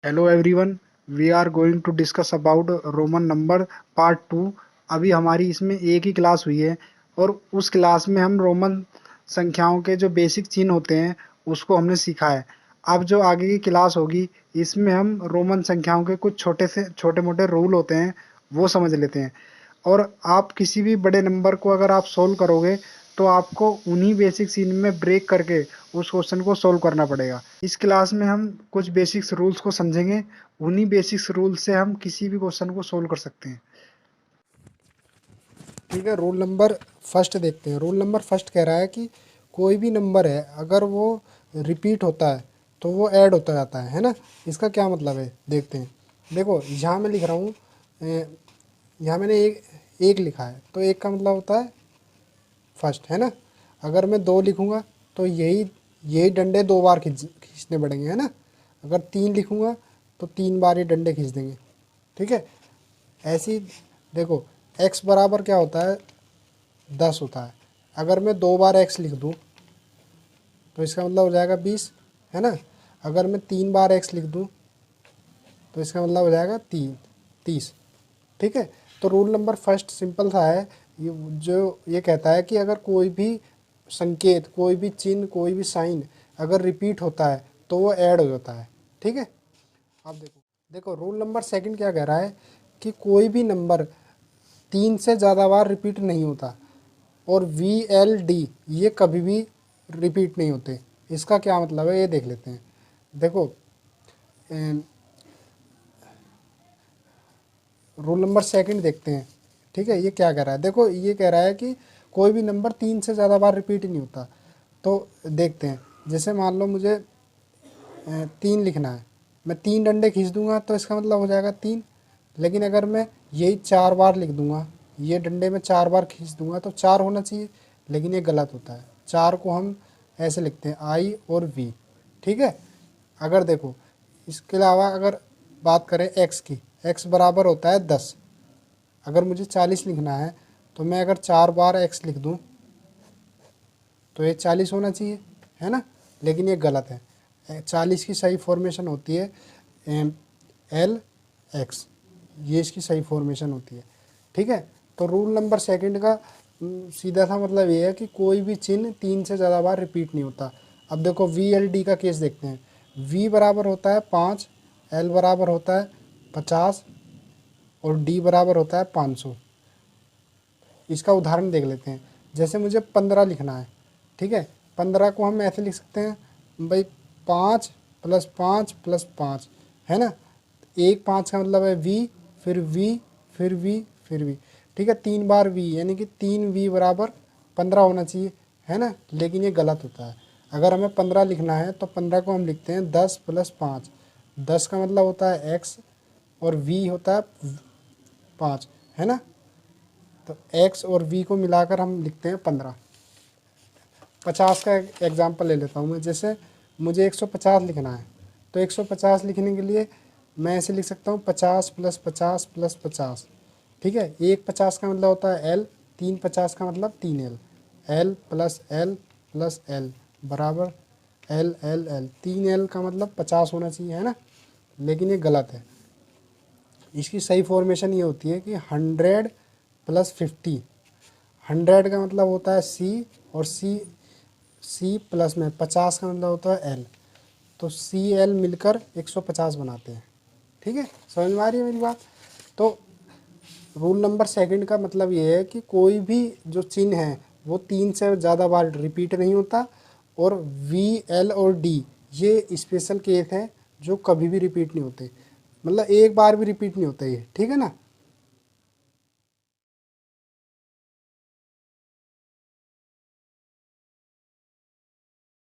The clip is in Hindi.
Hello everyone, we are going to discuss about Roman number part 2। अभी हमारी इसमें एक ही क्लास हुई है और उस क्लास में हम रोमन संख्याओं के जो बेसिक चिन्ह होते हैं उसको हमने सीखा है। अब जो आगे की क्लास होगी इसमें हम रोमन संख्याओं के कुछ छोटे मोटे रूल होते हैं वो समझ लेते हैं। और आप किसी भी बड़े नंबर को अगर आप सोल्व करोगे तो आपको उन्हीं बेसिक सीन में ब्रेक करके उस क्वेश्चन को सोल्व करना पड़ेगा। इस क्लास में हम कुछ बेसिक्स रूल्स को समझेंगे, उन्हीं बेसिक्स रूल से हम किसी भी क्वेश्चन को सोल्व कर सकते हैं। ठीक है, रूल नंबर फर्स्ट देखते हैं। रूल नंबर फर्स्ट कह रहा है कि कोई भी नंबर है अगर वो रिपीट होता है तो वो ऐड होता जाता है ना। इसका क्या मतलब है देखते हैं। देखो यहाँ मैं लिख रहा हूँ, यहाँ मैंने एक लिखा है तो एक का मतलब होता है फर्स्ट, है ना। अगर मैं दो लिखूँगा तो यही यही डंडे दो बार खींचने पड़ेंगे, है ना। अगर तीन लिखूँगा तो तीन बार ये डंडे खींच देंगे। ठीक है, ऐसी देखो x बराबर क्या होता है 10 होता है। अगर मैं दो बार x लिख दूँ तो इसका मतलब हो जाएगा 20, है ना। अगर मैं तीन बार x लिख दूँ तो इसका मतलब हो जाएगा 30। ठीक है, तो रूल नंबर फर्स्ट सिंपल सा है। ये कहता है कि अगर कोई भी संकेत, कोई भी चिन्ह, कोई भी साइन अगर रिपीट होता है तो वो ऐड हो जाता है। ठीक है, अब देखो रूल नंबर सेकंड क्या कह रहा है कि कोई भी नंबर तीन से ज़्यादा बार रिपीट नहीं होता और VLD ये कभी भी रिपीट नहीं होते। इसका क्या मतलब है ये देख लेते हैं। देखो रूल नंबर सेकंड देखते हैं। ठीक है, ये क्या कह रहा है। देखो ये कह रहा है कि कोई भी नंबर तीन से ज़्यादा बार रिपीट नहीं होता। तो देखते हैं, जैसे मान लो मुझे तीन लिखना है, मैं तीन डंडे खींच दूंगा तो इसका मतलब हो जाएगा तीन। लेकिन अगर मैं यही चार बार लिख दूंगा, ये डंडे में चार बार खींच दूंगा तो चार होना चाहिए, लेकिन ये गलत होता है। चार को हम ऐसे लिखते हैं I और V। ठीक है, अगर देखो इसके अलावा अगर बात करें x की, x बराबर होता है 10। अगर मुझे 40 लिखना है तो मैं अगर चार बार x लिख दूँ तो ये 40 होना चाहिए, है ना। लेकिन ये गलत है। 40 की सही फॉर्मेशन होती है LX, ये इसकी सही फॉर्मेशन होती है। ठीक है, तो रूल नंबर सेकंड का सीधा सा मतलब ये है कि कोई भी चिन्ह तीन से ज़्यादा बार रिपीट नहीं होता। अब देखो VLD का केस देखते हैं। V बराबर होता है 5, L बराबर होता है 50 और D बराबर होता है 500। इसका उदाहरण देख लेते हैं। जैसे मुझे 15 लिखना है, ठीक है, 15 को हम ऐसे लिख सकते हैं भाई 5 + 5 + 5, है ना। एक 5 का मतलब है V, फिर V, फिर V, फिर V। ठीक है, तीन बार V यानी कि 3V बराबर 15 होना चाहिए, है ना। लेकिन ये गलत होता है। अगर हमें 15 लिखना है तो 15 को हम लिखते हैं 10 + 5। 10 का मतलब होता है X और V होता है 5, है ना। तो x और v को मिलाकर हम लिखते हैं 15। 50 का एग्जाम्पल ले लेता हूँ मैं। जैसे मुझे 150 लिखना है तो 150 लिखने के लिए मैं ऐसे लिख सकता हूँ 50 + 50 + 50। ठीक है, एक 50 का मतलब होता है l, तीन 50 का मतलब 3l। l + l + l बराबर l l l। 3l का मतलब 50 होना चाहिए, है ना। लेकिन ये गलत है। इसकी सही फॉर्मेशन ये होती है कि 100 + 50। 100 का मतलब होता है C और C प्लस में 50 का मतलब होता है L, तो CL मिलकर 150 बनाते हैं। ठीक है, समझ में आ रही है मेरी बात। तो रूल नंबर सेकंड का मतलब ये है कि कोई भी जो चिन्ह है वो तीन से ज़्यादा बार रिपीट नहीं होता और V, L और D ये स्पेशल केस है जो कभी भी रिपीट नहीं होते, मतलब एक बार भी रिपीट नहीं होता ये। ठीक है ना।